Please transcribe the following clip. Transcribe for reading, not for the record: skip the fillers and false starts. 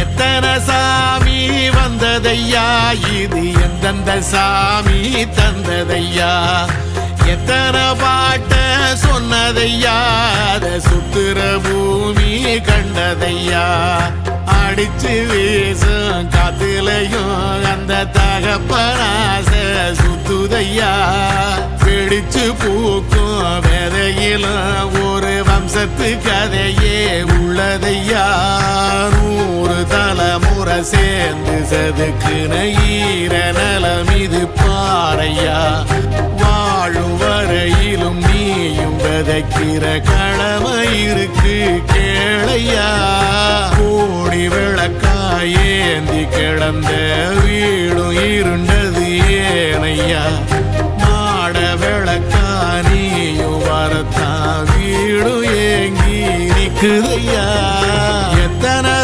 எத்தனை சாமி வந்ததையா, இது எந்தெந்த சாமி தந்ததையா, எத்தனை பாட்ட சொன்னதையா, அத சுத்துற பூமி கண்டதையா, அடிச்சு வீசும் காத்துலையும் அந்த தகப்பனாச சுத்துதையா, பிடிச்சு பூக்கும் விதையிலும் ஒரு வம்சத்து கதையே உள்ளதையா, 100 தலைமுறை சேர்ந்து செதுக்குன ஈர நலம் இது பாறையா, வாழும் வரையிலும் நீயும் விதைக்கிற கடமை இருக்கு கேளையா, கோடி விளக்காயேந்தி கிடந்த வீடும் இருண்டது ஏனையா, மாட விளக்கா நீயும் வரத்தான் வீடும் ஏங்கி நிக்குதையா, எத்தனை